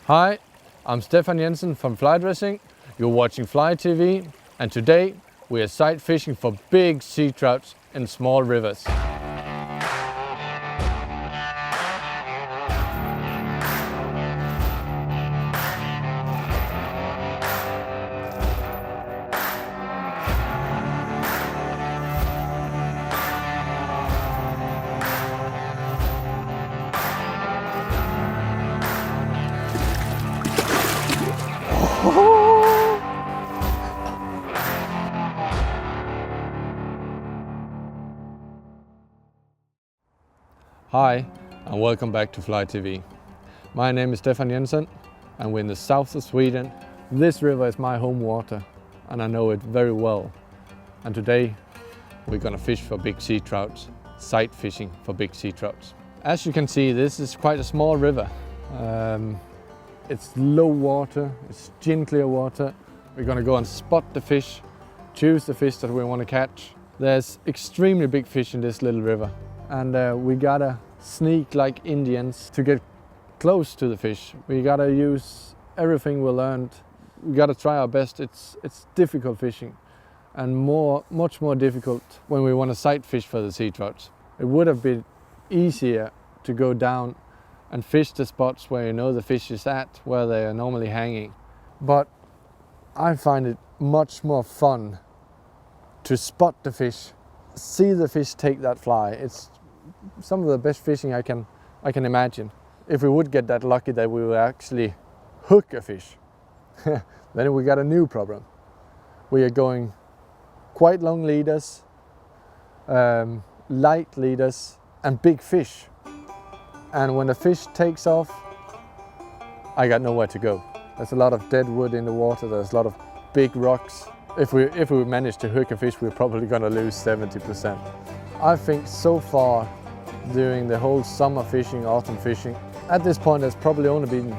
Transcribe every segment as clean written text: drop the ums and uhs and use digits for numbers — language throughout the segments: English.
Hi, I'm Steffan Jensen from Fly Dressing. You're watching Fly TV, and today we are sight fishing for big sea trouts in small rivers. Hi, and welcome back to Fly TV. My name is Steffan Jensen, and we're in the south of Sweden. This river is my home water, and I know it very well. And today we're gonna fish for big sea trouts, sight fishing for big sea trouts. As you can see, this is quite a small river. It's low water, it's gin clear water. We're gonna go and spot the fish, choose the fish that we want to catch. There's extremely big fish in this little river, and we gotta sneak like Indians to get close to the fish. We gotta use everything we learned. We gotta try our best. It's difficult fishing, and much more difficult when we want to sight fish for the sea trouts. It would have been easier to go down and fish the spots where you know the fish is at, where they are normally hanging. But I find it much more fun to spot the fish, see the fish take that fly. It's some of the best fishing I can imagine. If we would get that lucky that we would actually hook a fish, then we got a new problem. We are going quite long leaders, light leaders, and big fish. And when the fish takes off, I got nowhere to go. There's a lot of dead wood in the water, there's a lot of big rocks. If we manage to hook a fish, we're probably gonna lose 70%. I think so far, during the whole summer fishing, autumn fishing, at this point there's probably only been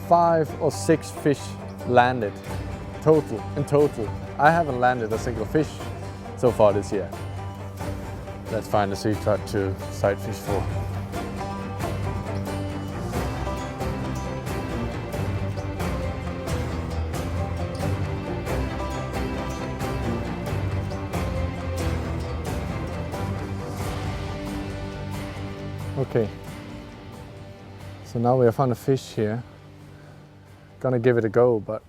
5 or 6 fish landed in total. I haven't landed a single fish so far this year. Let's find a sea trout to sight fish for. Okay, so now we have found a fish here. Gonna give it a go, but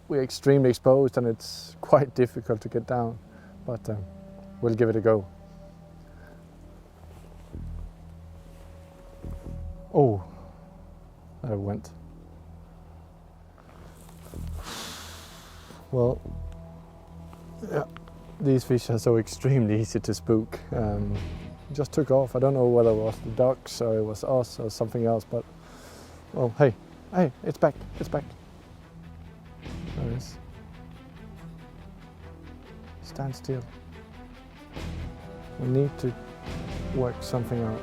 we're extremely exposed and it's quite difficult to get down, but we'll give it a go. Oh, there it went. Well, yeah, these fish are so extremely easy to spook. Just took off. I don't know whether it was the ducks or it was us or something else, but well, hey, it's back. There it is. Stand still. We need to work something out.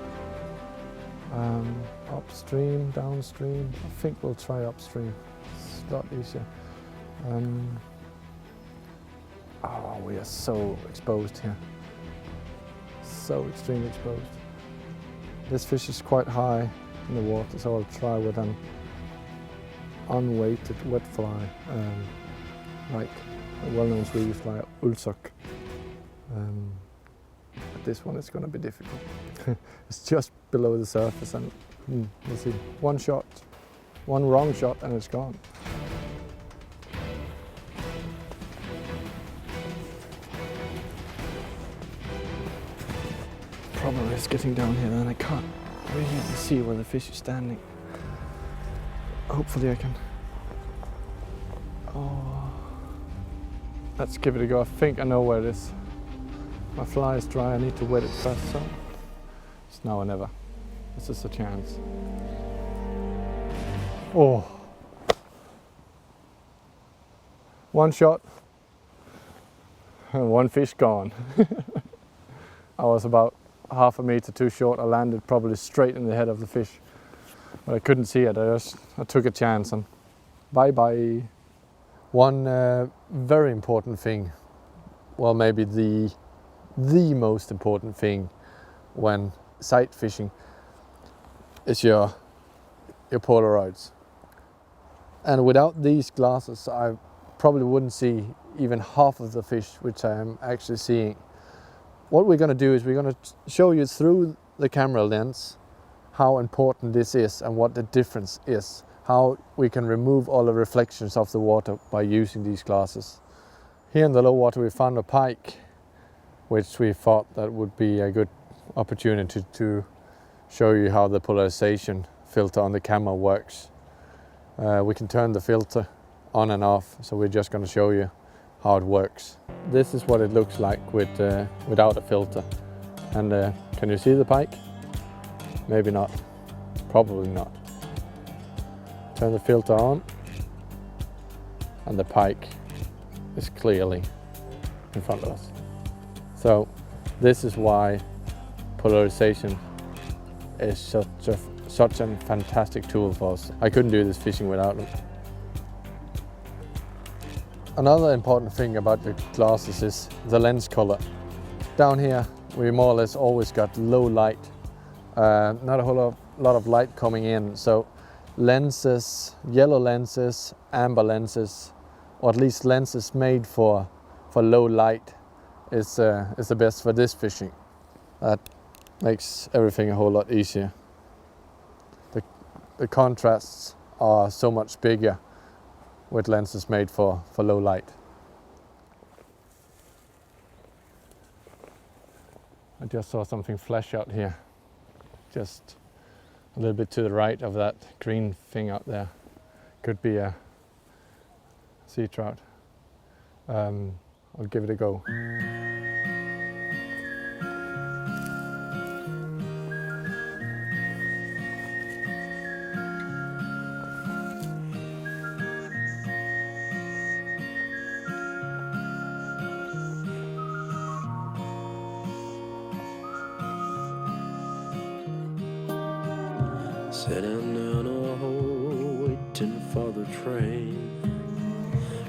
Upstream, downstream. I think we'll try upstream. It's a lot easier. Oh, we are so exposed here. So extremely exposed. This fish is quite high in the water, so I'll try with an unweighted wet fly, like a well-known Swedish fly, ulsock. But this one is going to be difficult. It's just below the surface, and you see, one shot, one wrong shot, and it's gone. Problem is getting down here and I can't really see where the fish is standing. Hopefully I can. Oh, let's give it a go. I think I know where it is. My fly is dry, I need to wet it first, so it's now or never. This is a chance. Oh, one shot and one fish gone. I was about half a meter too short. I landed probably straight in the head of the fish, but I couldn't see it. I took a chance and bye. One very important thing, well, maybe the most important thing when sight fishing is your Polaroids. And without these glasses, I probably wouldn't see even half of the fish which I am actually seeing. What we're going to do is we're going to show you through the camera lens how important this is and what the difference is. How we can remove all the reflections of the water by using these glasses. Here in the low water we found a pike, which we thought that would be a good opportunity to show you how the polarization filter on the camera works. We can turn the filter on and off, so we're just going to show you how it works. This is what it looks like without a filter. And can you see the pike? Maybe not. Probably not. Turn the filter on and the pike is clearly in front of us. So this is why polarization is such a fantastic tool for us. I couldn't do this fishing without them. Another important thing about the glasses is the lens color. Down here we more or less always got low light, not a whole lot of light coming in, so lenses, yellow lenses, amber lenses, or at least lenses made for low light is the best for this fishing. That makes everything a whole lot easier. The contrasts are so much bigger with lenses made for low light. I just saw something flash out here, just a little bit to the right of that green thing out there. Could be a sea trout. I'll give it a go. Sitting in a hole waiting for the train.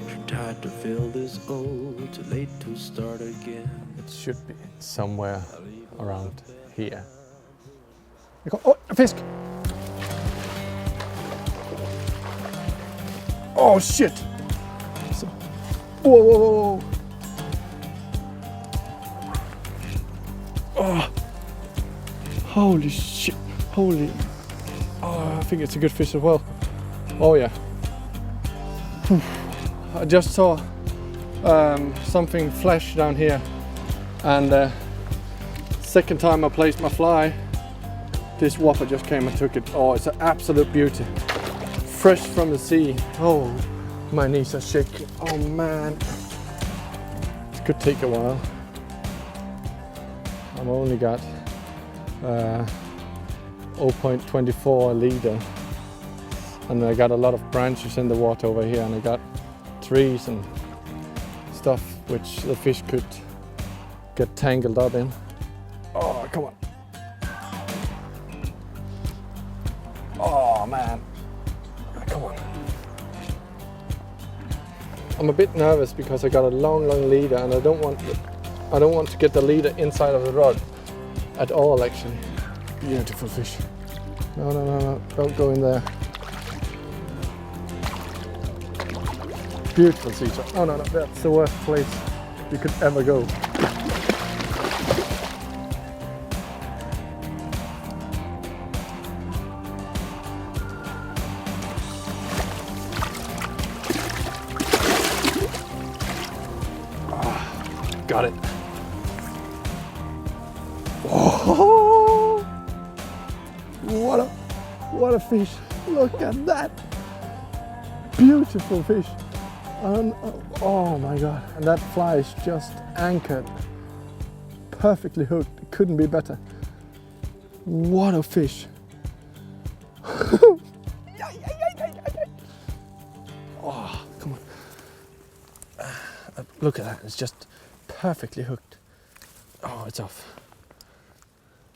Too tired to feel this old, too late to start again. It should be somewhere around here. Oh, a fisk! Oh shit! Whoa, whoa, whoa, whoa! Oh! Holy shit! Holy! Oh, I think it's a good fish as well. Oh yeah. I just saw something flash down here, and second time I placed my fly, this whopper just came and took it. Oh, it's an absolute beauty. Fresh from the sea. Oh, my knees are shaking. Oh man. It could take a while. I've only got 0.24 leader, and I got a lot of branches in the water over here, and I got trees and stuff which the fish could get tangled up in. Oh, come on. Oh man, come on. I'm a bit nervous because I got a long leader, and I don't want to get the leader inside of the rod at all actually. Beautiful fish. No, don't go in there. Beautiful sea trout. Oh no, that's the worst place you could ever go. Got it. Oh, what a fish. Look at that. Beautiful fish. Oh my god. And that fly is just anchored. Perfectly hooked. It couldn't be better. What a fish. Oh, come on. Look at that. It's just perfectly hooked. Oh, it's off.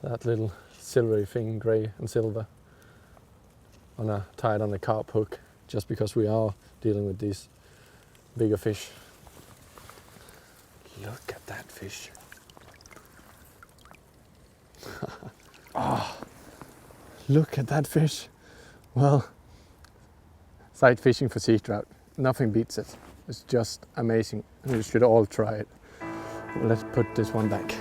That little silvery thing, grey and silver, tied on a carp hook, just because we are dealing with these bigger fish. Look at that fish. Oh, look at that fish. Well, Sight fishing for sea trout. Nothing beats it. It's just amazing. You should all try it. Let's put this one back.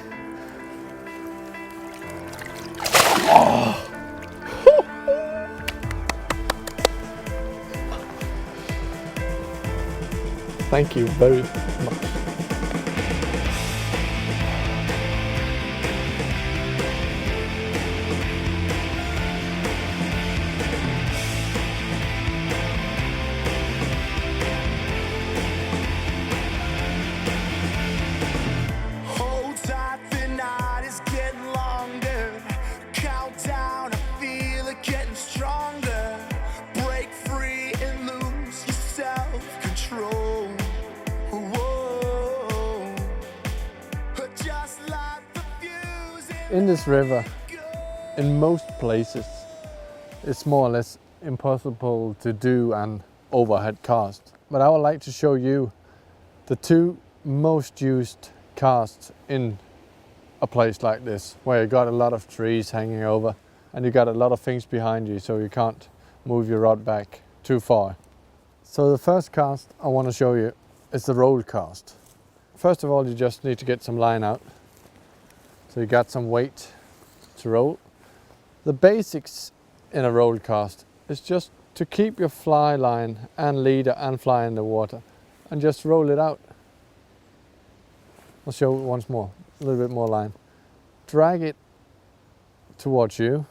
Oh. Thank you very much. Hold tight, the night is getting longer. Countdown, I feel it getting stronger. Break free and lose your self-control. Whoa. Just like the fuse In this river, in most places, it's more or less impossible to do an overhead cast. But I would like to show you the two most used casts in a place like this, where you got a lot of trees hanging over and you got a lot of things behind you, so you can't move your rod back too far. So the first cast I want to show you is the roll cast. First of all, you just need to get some line out. So you got some weight to roll. The basics in a roll cast is just to keep your fly line and leader and fly in the water and just roll it out. I'll show it once more, a little bit more line. Drag it towards you.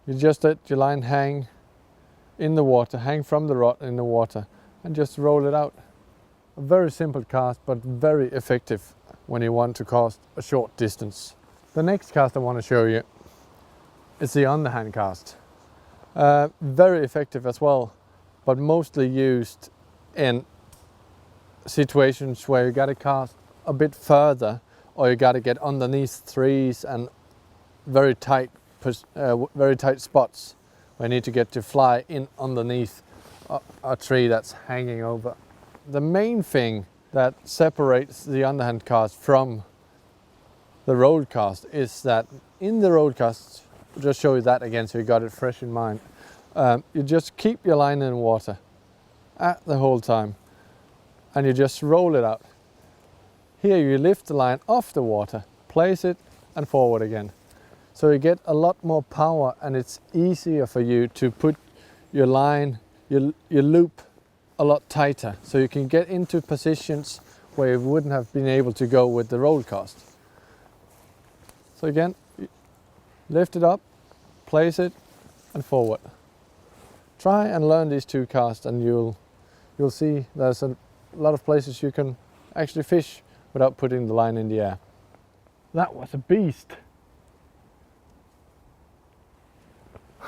You just let your line hang in the water, hang from the rod in the water, and just roll it out. A very simple cast, but very effective when you want to cast a short distance. The next cast I want to show you is the underhand cast. Very effective as well, but mostly used in situations where you got to cast a bit further, or you got to get underneath trees and very tight spots where you need to get to fly in underneath a tree that's hanging over. The main thing that separates the underhand cast from the roll cast is that in the roll cast, I'll just show you that again so you got it fresh in mind. You just keep your line in water at the whole time and you just roll it out. Here you lift the line off the water, place it and forward again. So you get a lot more power and it's easier for you to put your line, your loop a lot tighter. So you can get into positions where you wouldn't have been able to go with the roll cast. So again, lift it up, place it and forward. Try and learn these two casts and you'll see there's a lot of places you can actually fish without putting the line in the air. That was a beast.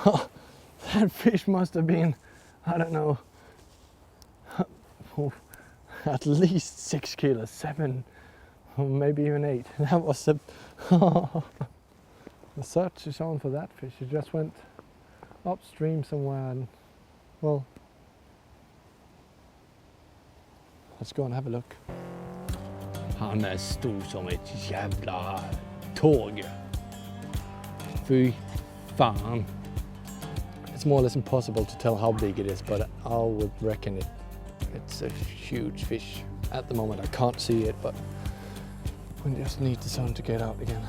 That fish must have been, I don't know, at least 6 kilos, 7, or maybe even 8. That was a... The search is on for that fish. It just went upstream somewhere and, well, let's go and have a look. Han är stor som ett jävla tåg. Fy fan. It's more or less impossible to tell how big it is, but I would reckon it's a huge fish. At the moment I can't see it, but we just need the sun to get out again.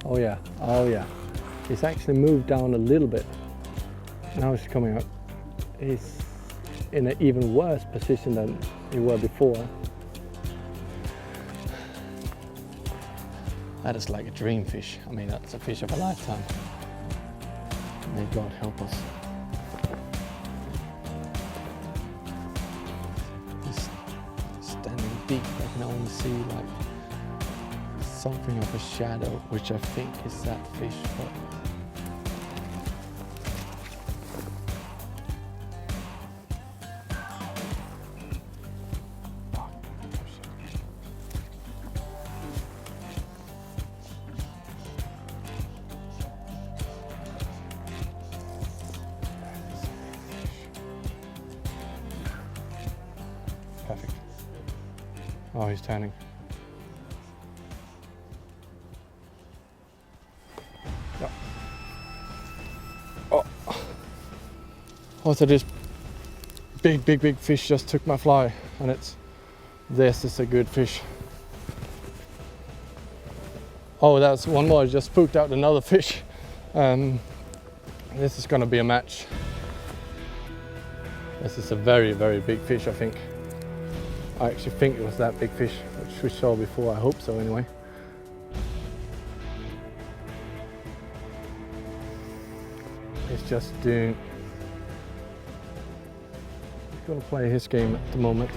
Oh yeah. He's actually moved down a little bit. Now he's coming up. He's in an even worse position than he was before. That is like a dream fish. I mean, that's a fish of a lifetime. May God help us. He's standing deep. I can only see like something of a shadow, which I think is that fish. But perfect. Oh, he's turning. Yeah. Oh. Also, this big fish just took my fly, and this is a good fish. Oh, that's one more. I just spooked out another fish. This is gonna be a match. This is a very big fish, I think. I actually think it was that big fish, which we saw before. I hope so, anyway. He's just doing. He's gonna play his game at the moment.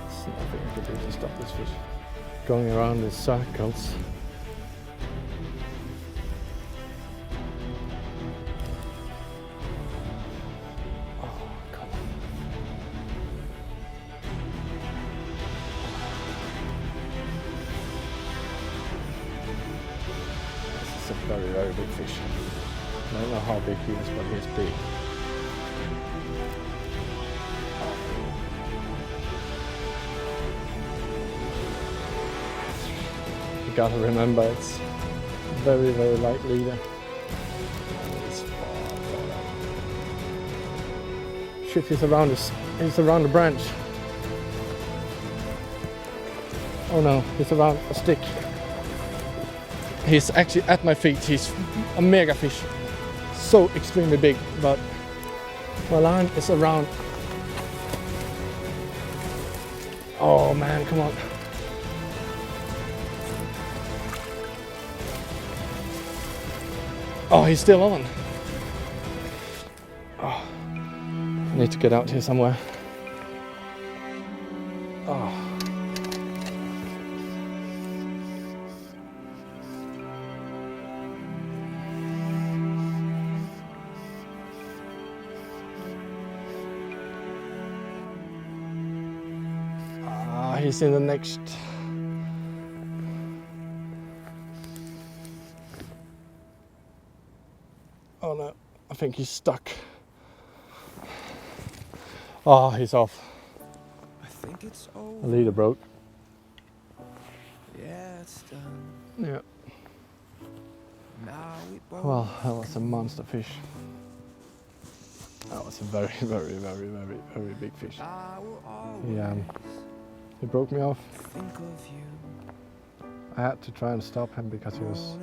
There's nothing I can do to stop this fish going around in circles. Very big fish. I don't know how big he is, but he's big. You gotta remember, it's very light leader. Shit, he's around the branch. Oh no, he's around a stick. He's actually at my feet. He's a mega fish. So extremely big, but my line is around. Oh man, come on. Oh, he's still on. Oh, I need to get out here somewhere. Oh. He's in the next. Oh no, I think he's stuck. Oh, he's off. I think it's over. The leader broke. Yeah, it's done. Yeah. Now we both. Well, that was a monster fish. That was a very big fish. I will always He broke me off. think of you. I had to try and stop him because he was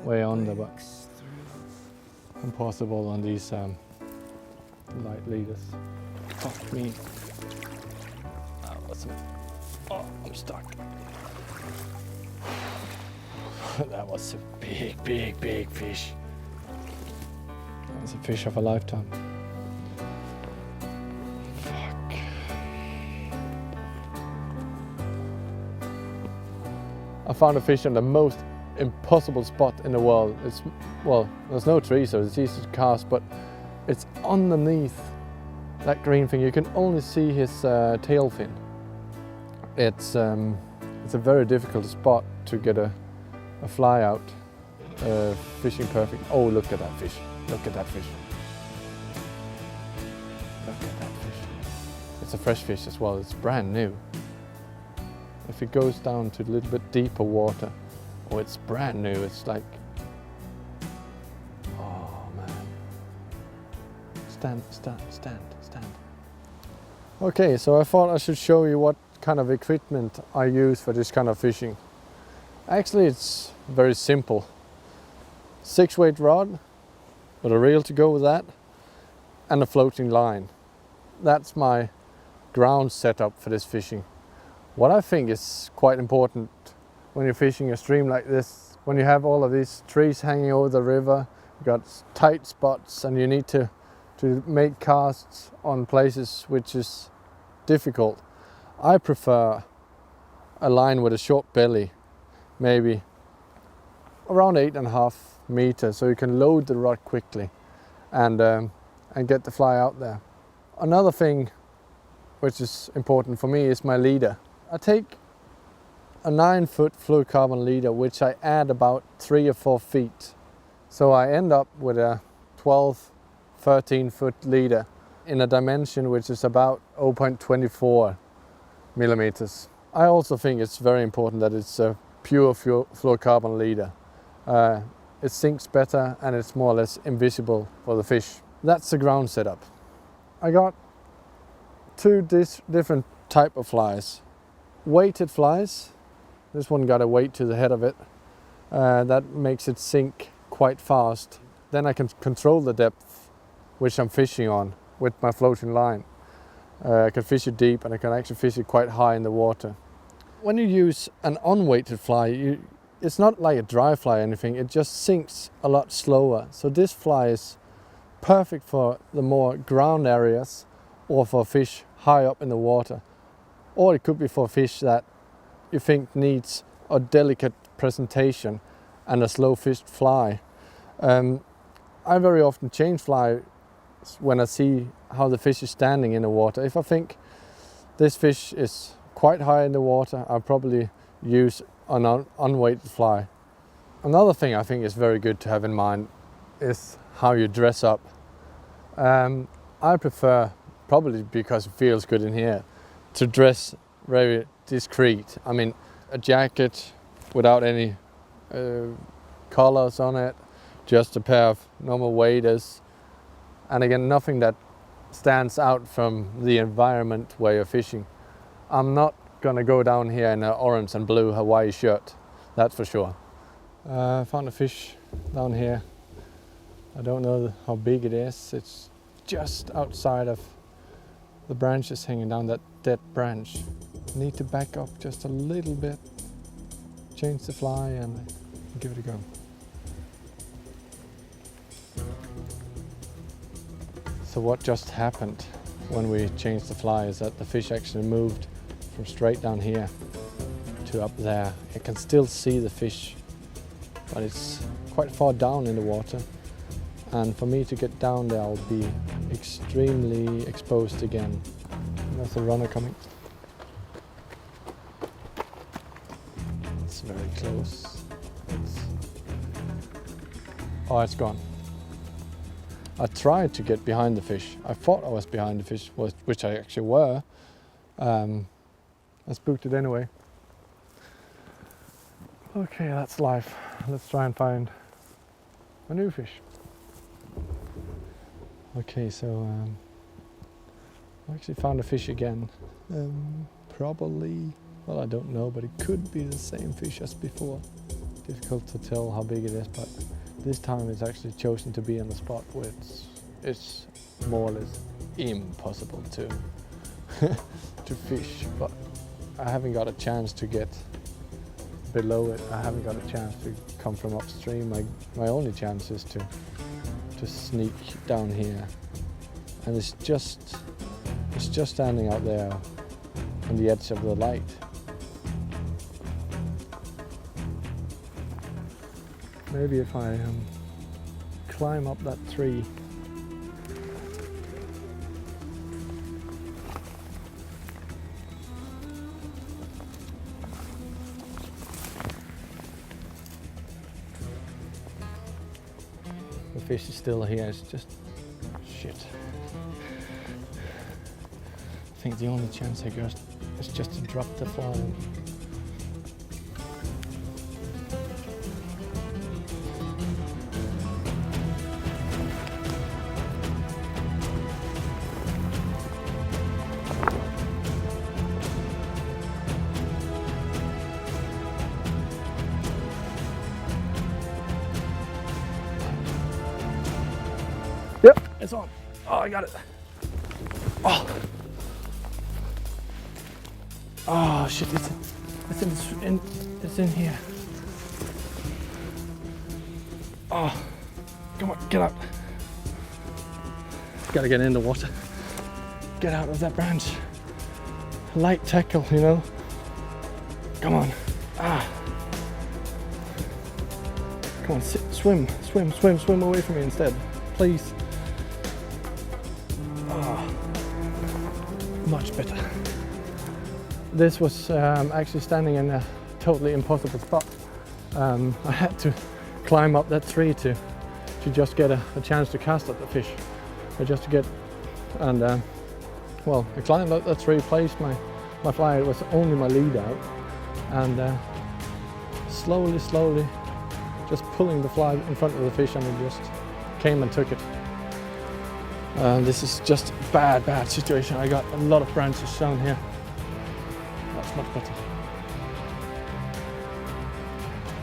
way under, but impossible on these light leaders. Fuck me. Oh, I'm stuck. That was a big fish. That was a fish of a lifetime. I found a fish in the most impossible spot in the world. There's no tree, so it's easy to cast, but it's underneath that green thing. You can only see his tail fin. It's a very difficult spot to get a fly out, fishing perfect. Oh, look at that fish! Look at that fish! Look at that fish! It's a fresh fish as well. It's brand new. If it goes down to a little bit deeper water, oh, it's brand new. It's like, oh man. Stand. Okay, so I thought I should show you what kind of equipment I use for this kind of fishing. Actually, it's very simple. 6-weight rod with a reel to go with that, and a floating line. That's my ground setup for this fishing. What I think is quite important when you're fishing a stream like this, when you have all of these trees hanging over the river, you've got tight spots and you need to make casts on places which is difficult. I prefer a line with a short belly, maybe around 8.5 meters, so you can load the rod quickly and get the fly out there. Another thing which is important for me is my leader. I take a 9-foot fluorocarbon leader, which I add about 3 or 4 feet. So I end up with a 12-13 foot leader in a dimension which is about 0.24 millimeters. I also think it's very important that it's a pure fluorocarbon leader. it sinks better and it's more or less invisible for the fish. That's the ground setup. I got two different type of flies. Weighted flies. This one got a weight to the head of it. That makes it sink quite fast. Then I can control the depth which I'm fishing on with my floating line. I can fish it deep and I can actually fish it quite high in the water. When you use an unweighted fly, it's not like a dry fly or anything, it just sinks a lot slower. So this fly is perfect for the more ground areas or for fish high up in the water. Or it could be for fish that you think needs a delicate presentation and a slow-fished fly. I very often change fly when I see how the fish is standing in the water. If I think this fish is quite high in the water, I'll probably use an unweighted fly. Another thing I think is very good to have in mind is how you dress up. I prefer, probably because it feels good in here, to dress very discreet. I mean, a jacket without any collars on it, just a pair of normal waders, and again, nothing that stands out from the environment where you're fishing. I'm not gonna go down here in an orange and blue Hawaii shirt, that's for sure. I found a fish down here. I don't know how big it is. It's just outside of the branches hanging down that dead branch. Need to back up just a little bit, change the fly and give it a go. So what just happened when we changed the fly is that the fish actually moved from straight down here to up there. You can still see the fish, but it's quite far down in the water. And for me to get down there, I'll be extremely exposed again. There's a runner coming. It's very close. Oh, it's gone. I tried to get behind the fish. I thought I was behind the fish, which I actually were. I spooked it anyway. Okay, that's life. Let's try and find a new fish. Okay, so I actually found a fish again. Probably, well, I don't know, but it could be the same fish as before. Difficult to tell how big it is, but this time it's actually chosen to be on the spot where it's more or less impossible to to fish, but I haven't got a chance to get below it. I haven't got a chance to come from upstream. My only chance is to sneak down here, and it's just standing out there on the edge of the light. Maybe if I climb up that tree. The fish is still here, it's just shit. I think the only chance I got is just to drop the fly. Yep, it's on. Oh, I got it. Oh. Oh shit, it's in here. Oh, come on, get out. Gotta get in the water. Get out of that branch. Light tackle, you know. Come on. Ah. Come on, swim away from me instead, please. Oh, much better. This was actually standing in a totally impossible spot. I had to climb up that tree to just get a chance to cast at the fish. Just to get, and well, I climbed up that tree, placed my fly. It was only my lead out, and slowly just pulling the fly in front of the fish, and it just came and took it. This is just a bad situation. I got a lot of branches down here. That's much better.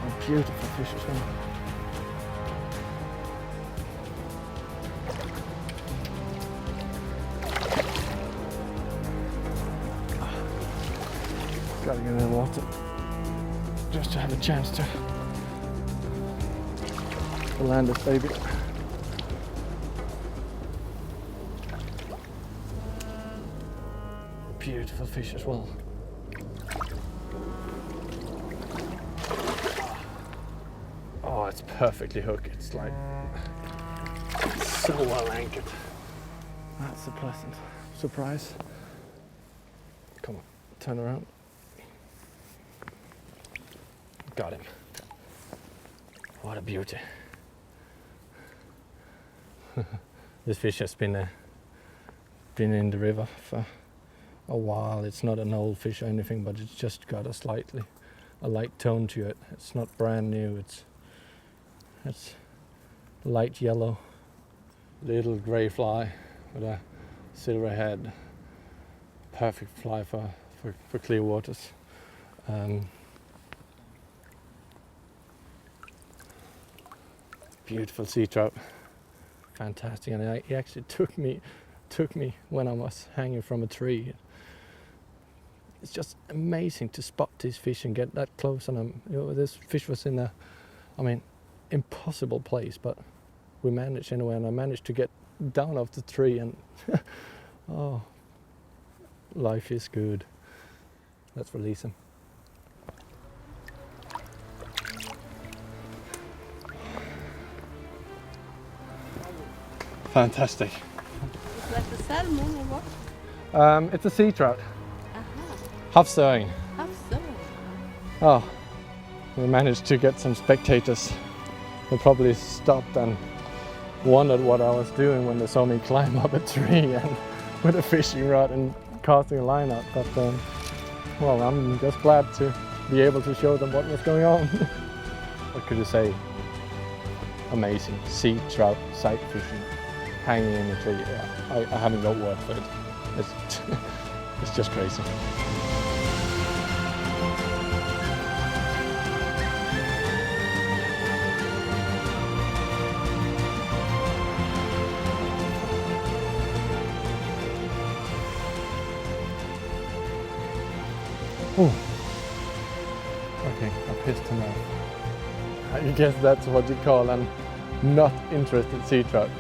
A beautiful fish as well. Gotta get in the water just to have a chance to land this baby. Beautiful fish as well. Oh, it's perfectly hooked. It's like so well anchored. That's a pleasant surprise. Come on, turn around. Got him. What a beauty. This fish has been in the river for a while. It's not an old fish or anything, but it's just got a light tone to it. It's not brand new. It's light yellow, little grey fly with a silver head. Perfect fly for clear waters. Beautiful sea trout, fantastic, and he actually took me when I was hanging from a tree. It's just amazing to spot these fish and get that close on them. You know, this fish was in impossible place, but we managed anyway, and I managed to get down off the tree, and oh, life is good. Let's release him. Fantastic. Is that the salmon or what? It's a sea trout. Aha, Havsöring. havsöring. Oh, we managed to get some spectators who probably stopped and wondered what I was doing when they saw me climb up a tree and with a fishing rod and casting a line out. But well, I'm just glad to be able to show them what was going on. What could you say? Amazing sea trout sight fishing, hanging in a tree. Yeah, I haven't got word for it. It's just crazy. Oh, okay, I pissed him off. I guess that's what you call an not interested sea trout.